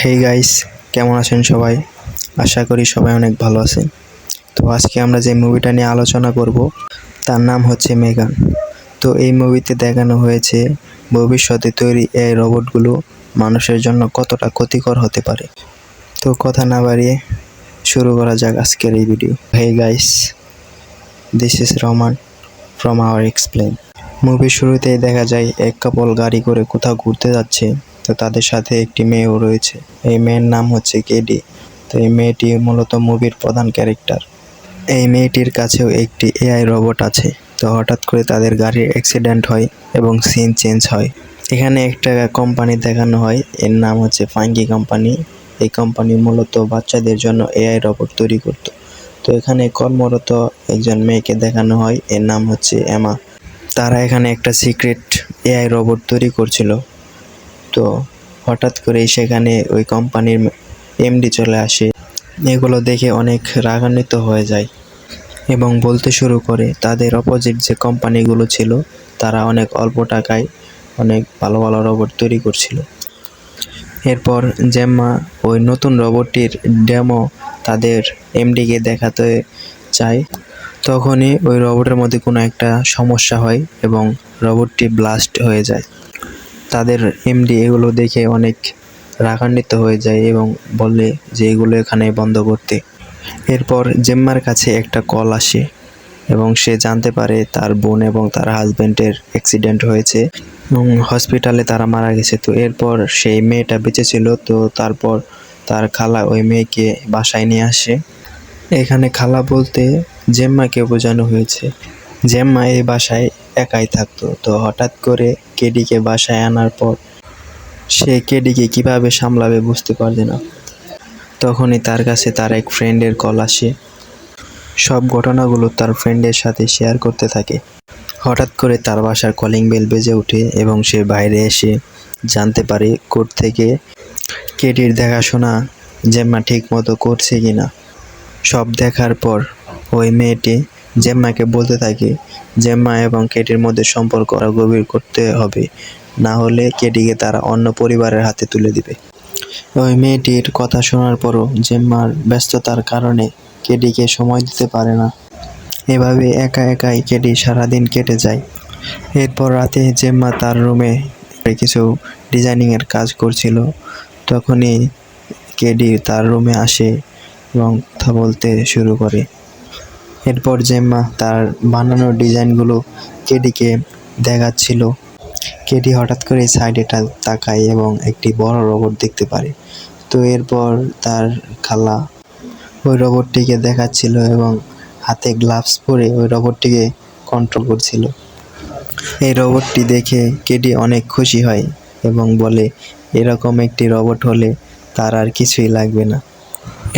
Hey guys, কেমন আছেন সবাই? আশা করি সবাই অনেক ভালো আছেন। তো আজকে আমরা যে মুভিটা নিয়ে আলোচনা করব তার নাম হচ্ছে মেগান। তো এই মুভিতে দেখানো হয়েছে ভবিষ্যতে তৈরি এই রোবটগুলো মানুষের জন্য কতটা ক্ষতিকর হতে পারে। তো কথা না বাড়িয়ে শুরু করা যাক আজকের এই video. Hey guys, this is Rahman from our explain. মুভির শুরুতেই দেখা যায় এক কাপল গাড়ি করে কোথাও ঘুরতে যাচ্ছে। তো তাদের সাথে একটি মেয়েও রয়েছে। এই মেয়ের নাম হচ্ছে কেডি। তো এই মেয়েটি মূলত মুভির প্রধান ক্যারেক্টার। এই মেয়েটির কাছেও একটি এআই রোবট আছে। তো হঠাৎ করে তাদের গাড়ির অ্যাক্সিডেন্ট হয় এবং সিন চেঞ্জ হয়। এখানে একটা কোম্পানি দেখানো হয়, এর নাম হচ্ছে ফাঙ্গি কোম্পানি। এই কোম্পানি মূলত বাচ্চাদের জন্য এআই রোবট তৈরি করত। তো এখানে কর্মরত একজন মেয়েকে দেখানো হয়, এর নাম হচ্ছে এমা। তারা এখানে একটা সিক্রেট এআই রোবট তৈরি করছিল। তো হঠাৎ করেই সেখানে ওই কোম্পানির এমডি চলে আসে। এগুলো দেখে অনেক রাগান্বিত হয়ে যায় এবং বলতে শুরু করে তাদের অপোজিট যে কোম্পানিগুলো ছিল তারা অনেক অল্প টাকায় অনেক ভালো ভালো রোবট তৈরি করছিল। এরপর জেম্মা ওই নতুন রোবটটির ডেমো তাদের এমডিকে দেখাতে চায়। তখনই ওই রোবটের মধ্যে কোনো একটা সমস্যা হয় এবং রোবটটি ব্লাস্ট হয়ে যায়। তাদের এমডি এগুলো দেখে অনেক রাগান্বিত হয়ে যায় এবং বলে যে এগুলো এখানে বন্ধ করতে। এরপর জেম্মার কাছে একটা কল আসে এবং সে জানতে পারে তার বোন এবং তার হাজব্যান্ডের অ্যাক্সিডেন্ট হয়েছে এবং হসপিটালে তারা মারা গেছে। তো এরপর সেই মেয়েটা বেঁচে ছিল। তো তারপর তার খালা ওই মেয়েকে বাসায় নিয়ে আসে। এখানে খালা বলতে জেম্মাকে বোঝানো হয়েছে। জেম্মা এই বাসায় একাই থাকতো। তো হঠাৎ করে কেডিকে বাসায় আনার পর সে কেডিকে কিভাবে সামলাবে বুঝতে পারছে না। তখনই তার কাছে তার এক ফ্রেন্ডের কল আসে। সব ঘটনাগুলো তার ফ্রেন্ডের সাথে শেয়ার করতে থাকে। হঠাৎ করে তার বাসার কলিং বেল বেজে ওঠে এবং সে বাইরে এসে জানতে পারে কোর্ট থেকে কেডির দেখাশোনা জেম্মা ঠিক মতো করছে কিনা। সব দেখার পর ওই মেয়েটি জেম্মাকে বলতে থাকে জেম্মা এবং কেডির মধ্যে সম্পর্ক আরও গভীর করতে হবে, না হলে কেডিকে তারা অন্য পরিবারের হাতে তুলে দিবে। ওই মেয়েটির কথা শোনার পরও জেম্মার ব্যস্ততার কারণে কেডিকে সময় দিতে পারে না। এভাবে একা একাই কেডি সারাদিন কেটে যায়। এরপর রাতে জেম্মা তার রুমে কিছু ডিজাইনিংয়ের কাজ করছিল। তখনই কেডি তার রুমে আসে এবং কথা বলতে শুরু করে। এরপর জেম্মা তার বানানো ডিজাইনগুলো কেডিকে দেখাচ্ছিল। কেডি হঠাৎ করে সাইডে তাকায় এবং একটি বড় রোবট দেখতে পারে। তো এরপর তার খালা ওই রোবটটিকে দেখাচ্ছিল এবং হাতে গ্লাভস পরে ওই রোবটটিকে কন্ট্রোল করছিল। এই রোবটটি দেখে কেডি অনেক খুশি হয় এবং বলে এরকম একটি রোবট হলে তার আর কিছুই লাগবে না।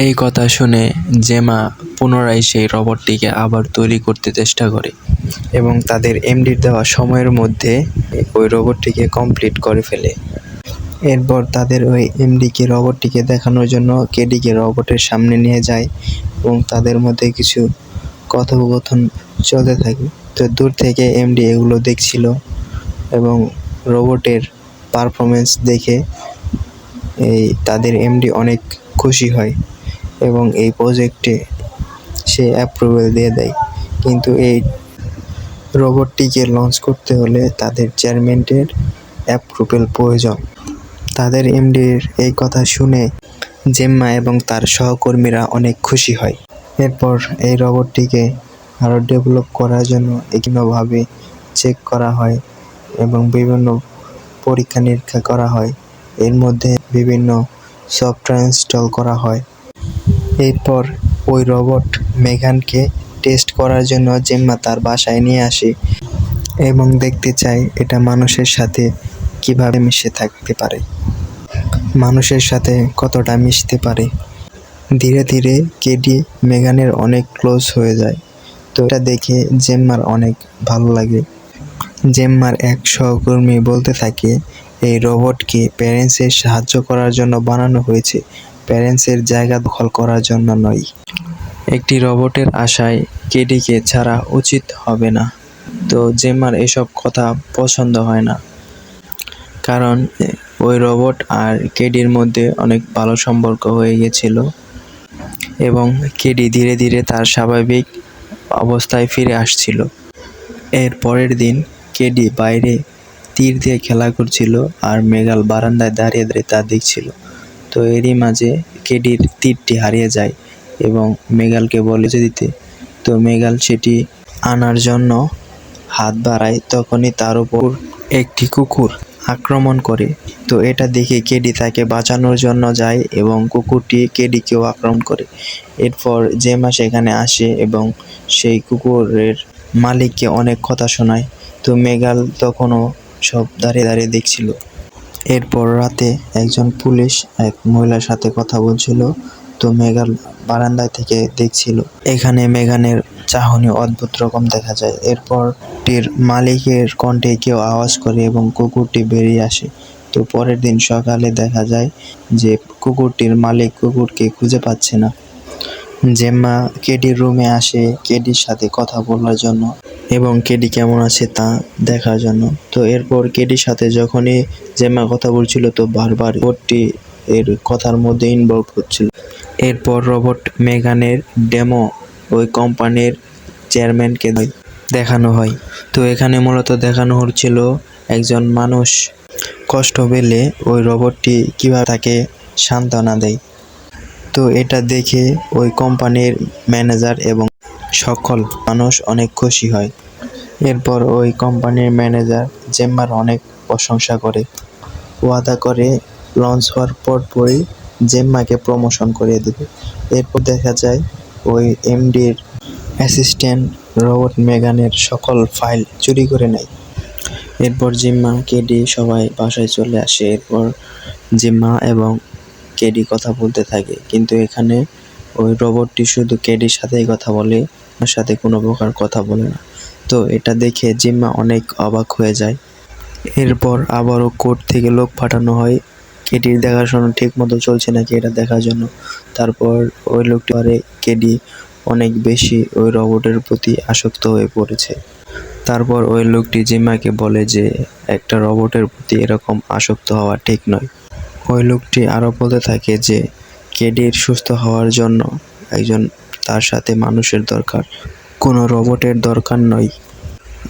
এই কথা শুনে জেমা পুনরায় সেই রোবটটিকে আবার তৈরি করতে চেষ্টা করে এবং তাদের এমডির দেওয়া সময়ের মধ্যে ওই রোবটটিকে কমপ্লিট করে ফেলে। এরপর তাদের ওই এমডিকে রোবটটিকে দেখানোর জন্য কেডিকে রোবটের সামনে নিয়ে যায় এবং তাদের মধ্যে কিছু কথোপকথন চলতে থাকে। তো দূর থেকে এমডি এগুলো দেখছিল এবং রোবটের পারফরমেন্স দেখে তাদের এমডি অনেক খুশি হয় এবং এই প্রজেক্টে সে অ্যাপ্রুভাল দিয়ে দেয়। কিন্তু এই রোবটটিকে লঞ্চ করতে হলে তাদের চেয়ারম্যানের অ্যাপ্রুভাল প্রয়োজন। তাদের এমডির এই কথা শুনে জেম্মা এবং তার সহকর্মীরা অনেক খুশি হয়। এরপর এই রোবটটিকে আরও ডেভেলপ করার জন্য বিভিন্নভাবে চেক করা হয় এবং বিভিন্ন পরীক্ষা নিরীক্ষা করা হয়। এর মধ্যে বিভিন্ন সফটওয়্যার ইনস্টল করা হয়। এরপর ওই রোবট মেগানকে টেস্ট করার জন্য জেম্মা তার বাসায় নিয়ে আসে এবং দেখতে চায় এটা মানুষের সাথে কিভাবে মিশে থাকতে পারে, মানুষের সাথে কতটা মিশতে পারে। ধীরে ধীরে কেডি মেগানের অনেক ক্লোজ হয়ে যায়। তো এটা দেখে জেম্মার অনেক ভালো লাগে। জেম্মার এক সহকর্মী বলতে থাকে এই রোবটকে প্যারেন্টসের সাহায্য করার জন্য বানানো হয়েছে, প্যারেন্টসের জায়গা দখল করার জন্য নয়। একটি রোবটের আশায় কেডিকে ছাড়া উচিত হবে না। তো জেম্মার এসব কথা পছন্দ হয় না, কারণ ওই রোবট আর কেডির মধ্যে অনেক ভালো সম্পর্ক হয়ে গেছিল এবং কেডি ধীরে ধীরে তার স্বাভাবিক অবস্থায় ফিরে আসছিল। এর পরের দিন কেডি বাইরে তীর দিয়ে খেলা করছিল আর মেগাল বারান্দায় দাঁড়িয়ে দাঁড়িয়ে তা দেখছিল। তো এরই মাঝে কেডির তীরটি হারিয়ে যায় এবং মেগালকে বলে দিতে। তো মেগাল সেটি আনার জন্য হাত বাড়ায়, তখনই তার উপর একটি কুকুর আক্রমণ করে। তো এটা দেখে কেডি তাকে বাঁচানোর জন্য যায় এবং কুকুরটি কেডিকেও আক্রমণ করে। এরপর জেমা সেখানে আসে এবং সেই কুকুরের মালিককে অনেক কথা শোনায়। তো মেগাল তখনও সব দাঁড়িয়ে দাঁড়িয়ে দেখছিল। এরপর রাতে একজন পুলিশ এক মহিলার সাথে কথা বলছিল। তো মেগাল বারান্দা থেকে দেখছিল। এখানে মেগানের চাহনি অদ্ভুত রকম দেখা যায়। এরপর টির মালিকের কণ্ঠে কেউ আওয়াজ করে এবং কুকুরটি বেরিয়ে আসে। তো পরের দিন সকালে দেখা যায় যে কুকুরটির মালিক কুকুরকে খুঁজে পাচ্ছে না। জেম্মা কেডির রুমে আসে কেডির সাথে কথা বলার জন্য এবং কেডি কেমন আছে তা দেখার জন্য। তো এরপর কেডির সাথে যখনই জেম্মা কথা বলছিল তো বারবার রোবটটি এর কথার মধ্যে ইনভলভ হচ্ছিল। এরপর রোবট মেগানের ডেমো ওই কোম্পানির চেয়ারম্যানকে দেখানো হয়। তো এখানে মূলত দেখানো হচ্ছিল একজন মানুষ কষ্ট পেলে ওই রোবটটি কীভাবে তাকে সান্ত্বনা দেয়। তো এটা দেখে ওই কোম্পানির ম্যানেজার এবং সকল মানুষ অনেক খুশি হয়। এরপর ওই কোম্পানির ম্যানেজার জেম্মার অনেক প্রশংসা করে, ওয়াদা করে লঞ্চ হওয়ার পরপরই জেম্মাকে প্রমোশন করে দেবে। এরপর দেখা যায় ওই এমডির অ্যাসিস্ট্যান্ট রোবট মেগানের সকল ফাইল চুরি করে নেয়। এরপর জিম্মা কেডি সবাই বাসায় চলে আসে। এরপর জিম্মা এবং কেডি কথা বলতে থাকে, কিন্তু এখানে ওই রোবটটি শুধু কেডির সাথেই কথা বলে, ওর সাথে কোনো প্রকার কথা বলে না। তো এটা দেখে জিম্মা অনেক অবাক হয়ে যায়। এরপর আবারও কোর্ট থেকে লোক পাঠানো হয় কেডির দেখাশোনা ঠিক মতো চলছে নাকি এটা দেখার জন্য। তারপর ওই লোকটি পারে কেডি অনেক বেশি ওই রোবটের প্রতি আসক্ত হয়ে পড়েছে। তারপর ওই লোকটি জিম্মাকে বলে যে একটা রোবটের প্রতি এরকম আসক্ত হওয়া ঠিক নয়। ওই লোকটি আরও বলতে থাকে যে কেডির সুস্থ হওয়ার জন্য একজন তার সাথে মানুষের দরকার, কোনো রোবটের দরকার নয়।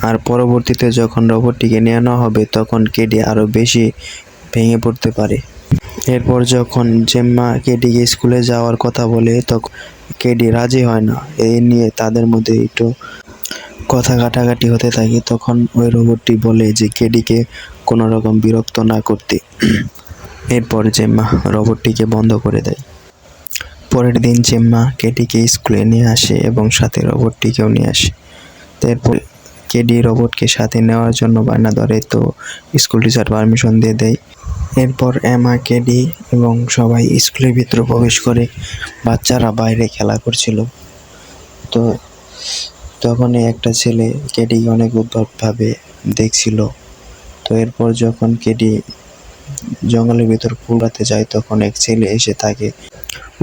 আর পরবর্তীতে যখন রোবটটিকে নেওয়া হবে তখন কেডি আরও বেশি ভেঙে পড়তে পারে। এরপর যখন জেম্মা কেডিকে স্কুলে যাওয়ার কথা বলে তখন কেডি রাজি হয় না। এই নিয়ে তাদের মধ্যে একটু কথা কাটাকাটি হতে থাকে। তখন ওই রোবটটি বলে যে কেডিকে কোনো রকম বিরক্ত না করতে। এরপর জেম্মা রোবটটিকে বন্ধ করে দেয়। পরের দিন জেম্মা কেডিকে স্কুলে নিয়ে আসে এবং সাথে রোবটটিকেও নিয়ে আসে। এরপর কেডি রোবটকে সাথে নেওয়ার জন্য বায়না ধরে, তো স্কুল টিচার পারমিশন দিয়ে দেয়। এরপর এমা, কেডি এবং সবাই স্কুলের ভিতরে প্রবেশ করে। বাচ্চারা বাইরে খেলা করছিল। তো তখনই একটা ছেলে কেডিকে অনেক উদ্ভটভাবে দেখছিল। তো এরপর যখন কেডি জঙ্গলের ভিতর কুড়াতে যায় তখন এক ছেলে এসে তাকে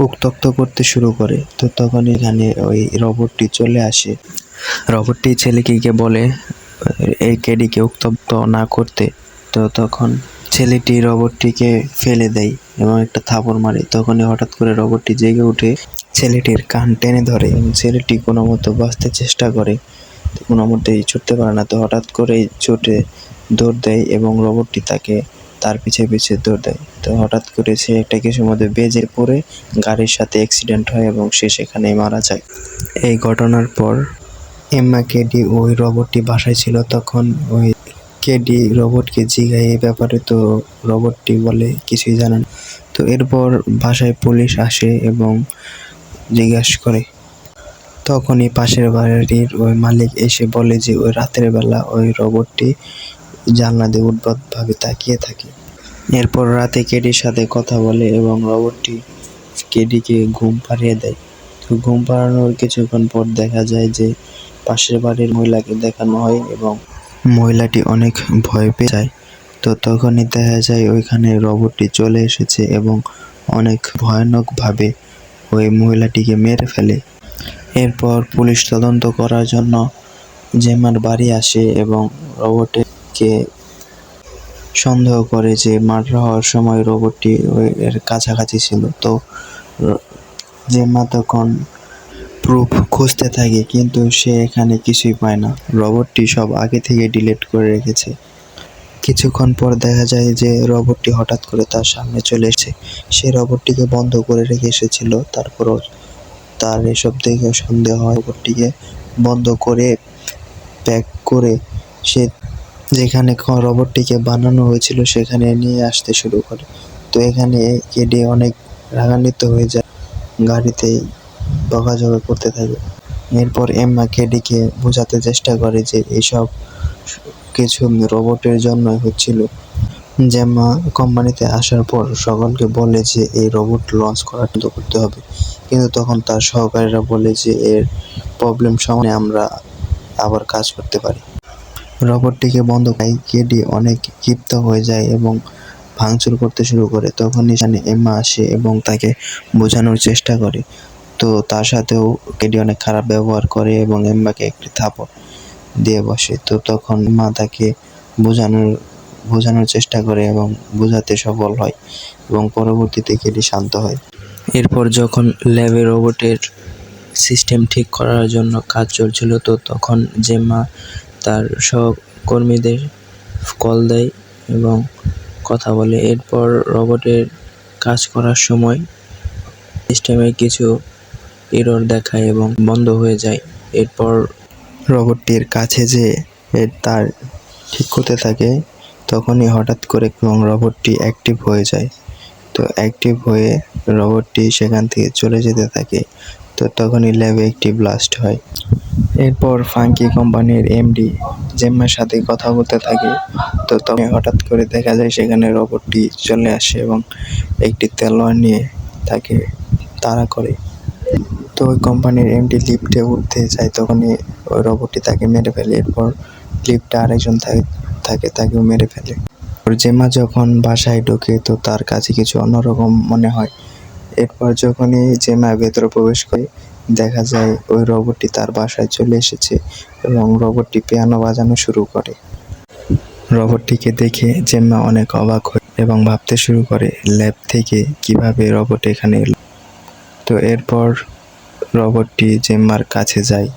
উত্ত্যক্ত করতে শুরু করে। তো তখন এখানে ওই রোবটটি চলে আসে। রোবটটি ছেলেকে বলে এই কেডিকে উত্তপ্ত না করতে। তো তখন ছেলেটি রোবটটিকে ফেলে দেয় এবং একটা থাপড় মারে। তখনই হঠাৎ করে রোবটটি জেগে উঠে ছেলেটির কান টেনে ধরে এবং ছেলেটি কোনো মতো বাঁচতে চেষ্টা করে, কোনো মতেই ছুটতে পারে না। তো হঠাৎ করে ছুটে দৌড় দেয় এবং রোবটটি তাকে তার পিছে পিছে দৌড় দেয়। তো হঠাৎ করে সে একটা কিছুর মধ্যে বেজে পড়ে গাড়ির সাথে অ্যাক্সিডেন্ট হয় এবং সে সেখানেই মারা যায়। এই ঘটনার পর এম্মা, কেডি ওই রোবটটি বাসায় ছিল। তখন ওই কেডি রোবটকে জিজ্ঞাসা এই ব্যাপারে, তো রোবটটি বলে কিছুই জানে না। তো এরপর বাসায় পুলিশ আসে এবং জিজ্ঞাসা করে। তখনই পাশের বাড়ির ওই মালিক এসে বলে যে ওই রাতের বেলা ওই রোবটটি জানলা দিয়ে উদ্ভটভাবে তাকিয়ে থাকে। এরপর রাতে কেডির সাথে কথা বলে এবং রোবটটি কেডিকে ঘুম পাড়িয়ে দেয়। তো ঘুম পাড়ানোর কিছুক্ষণ পর দেখা যায় যে পাশের বাড়ির মহিলাকে দেখানো হয় এবং মহিলাটি অনেক ভয় পেয়ে যায়। তো তখনই দেখা যায় ওইখানে রোবটটি চলে এসেছে এবং অনেক ভয়ানকভাবে ওই মহিলাটিকে মেরে ফেলে। এরপর পুলিশ তদন্ত করার জন্য জেম্মার বাড়ি আসে এবং রোবটকে সন্দেহ করে যে মার্ডার হওয়ার সময় রোবটটি এর কাছাকাছি ছিল। তো জেম্মা তখন প্রুফ খুঁজতে থাকে, কিন্তু সে এখানে কিছুই পায় না। রোবটটি সব আগে থেকে ডিলিট করে রেখেছে। কিছুক্ষণ পর দেখা যায় যে রোবটটি হঠাৎ করে তার সামনে চলে এসেছে। সে রোবটটিকে বন্ধ করে রেখে এসেছিল, তারপরও তার এসব দেখে সন্দেহ হয়। রোবটটিকে বন্ধ করে প্যাক করে সে যেখানে রোবটটিকে বানানো হয়েছিল সেখানে নিয়ে আসতে শুরু করে। তো এখানে কেডি অনেক রাগান্বিত হয়ে যায়, গাড়িতেই বকাঝকা করতে থাকে। এরপর এম্মা কেডিকে বোঝাতে চেষ্টা করে যে এইসব কিছু রোবটের জন্যই হচ্ছিল। জেম্মা কোম্পানিতে আসার পর সকলকে বলে যে এই রোবট লঞ্চ করতে হবে, কিন্তু তখন তার সহকারীরা বলে যে এর প্রবলেম সমাধানে আমরা আবার কাজ করতে পারি। রোবটটিকে বন্ধ করে কেডি অনেক ক্ষিপ্ত হয়ে যায় এবং ভাঙচুর করতে শুরু করে। তখনই সেখানে এম্মা আসে এবং তাকে বোঝানোর চেষ্টা করে। তো তার সাথেও কেডি অনেক খারাপ ব্যবহার করে এবং এম্মাকে একটি থাপড় দিয়ে বসে। তো তখন মা তাকে বোঝানোর চেষ্টা করে এবং বোঝাতে সফল হয় এবং পরবর্তীতে কেডি শান্ত হয়। এরপর যখন ল্যাবে রোবটের সিস্টেম ঠিক করার জন্য কাজ চলছিল, তো তখন জেম্মা তার সহকর্মীদের কল দেয় এবং কথা বলে। এরপর রোবটের কাজ করার সময় সিস্টেমে কিছু এরর দেখায় এবং বন্ধ হয়ে যায়। এরপর রোবটটির কাছে যে তার ঠিক করতে থাকে, তখনই হঠাৎ করে রোবটটি অ্যাক্টিভ হয়ে যায়। তো অ্যাক্টিভ হয়ে রোবটটি সেখান থেকে চলে যেতে থাকে। তো তখনই ল্যাবে একটি ব্লাস্ট হয়। এরপর ফাঙ্কি কোম্পানির এমডি জেম্মার সাথে কথা বলতে থাকে। তো তখন হঠাৎ করে দেখা যায় সেখানে রোবটটি চলে আসে এবং একটি তলোয়ার নিয়ে তাকে তাড়া করে। তো ওই কোম্পানির এমডি লিফটে উঠতে যায়, তখনই ওই রোবটটি তাকে মেরে ফেলে। এরপর লিফটে আরেকজন থাকে, তাকেও মেরে ফেলে। জেম্মা যখন বাসায় ঢোকে তো তার কাছে কিছু অন্যরকম মনে হয়। এরপর যখনই জেম্মা ভেতরে প্রবেশ করে, দেখা যায় ওই রোবটটি তার বাসায় চলে এসেছে এবং রোবটটি পিয়ানো বাজানো শুরু করে। রোবটটিকে দেখে জেম্মা অনেক অবাক হয় এবং ভাবতে শুরু করে ল্যাব থেকে কিভাবে রোবট এখানে এলো। তো এরপর রোবটটি জেম্মার কাছে যায়।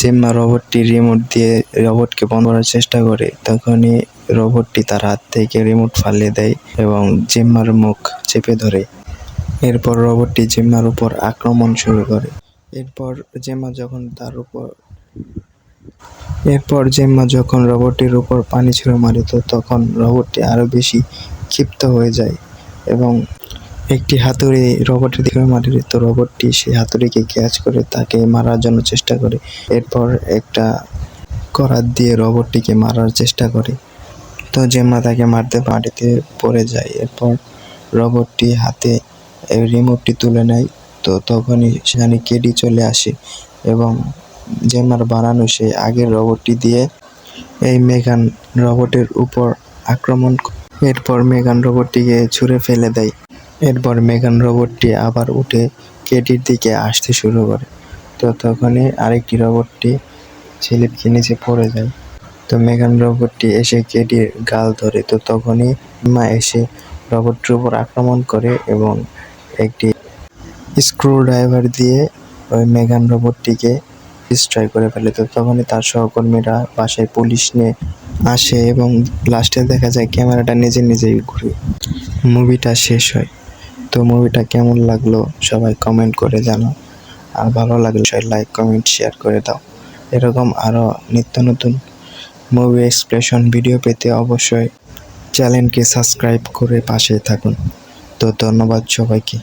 জেম্মা রোবটটি রিমোট দিয়ে রোবটকে বন্ধ করার চেষ্টা করে। তখনই রোবটটি তার হাত থেকে রিমোট ফালিয়ে দেয় এবং জেম্মার মুখ চেপে ধরে। এরপর রোবটটি জেম্মার উপর আক্রমণ শুরু করে। এরপর জেম্মা যখন রোবটটির উপর পানি ছুঁড়ে মারে, তো তখন রোবটটি আরও বেশি ক্ষিপ্ত হয়ে যায় এবং একটি হাতুড়ি রোবটের দিকে মারে। তো রোবটটি সেই হাতুড়িকে ক্যাচ করে তাকে মারার জন্য চেষ্টা করে। এরপর একটা করাত দিয়ে রোবটটিকে মারার চেষ্টা করে। তো জেম্মা তাকে মারতে মাটিতে পড়ে যায়। এরপর রোবটটি হাতে রিমোটটি তুলে নেয়। তো তখনই সেখানে কেডি চলে আসে এবং জেম্মার বানানো সেই আগের রোবটটি দিয়ে এই মেগান রোবটের উপর আক্রমণ। এরপর মেগান রোবটটিকে ছুঁড়ে ফেলে দেয়। এরপর মেগান রোবটটি আবার উঠে কেডির দিকে আসতে শুরু করে। তো তখনই আরেকটি রোবটটি স্লিপকে নিচে পড়ে যায়। তো মেগান রোবটটি এসে কেডির গাল ধরে। তো তখনই মা এসে রোবটটির উপর আক্রমণ করে এবং একটি স্ক্রুড্রাইভার দিয়ে ওই মেগান রোবটটিকে ডিস্ট্রয় করে ফেলে। তো তখনই তার সহকর্মীরা বাসায় পুলিশ নিয়ে আসে এবং লাস্টে দেখা যায় ক্যামেরাটা নিজেই ঘুরে মুভিটা শেষ হয়। তো মুভিটা কেমন লাগলো সবাই কমেন্ট করে জানাও, আর ভালো লাগলে লাইক কমেন্ট শেয়ার করে দাও। এরকম আরও নিত্য নতুন মুভি এক্সপ্রেশন ভিডিও পেতে অবশ্যই চ্যানেলকে সাবস্ক্রাইব করে পাশে থাকুন। তো ধন্যবাদ সবাইকে।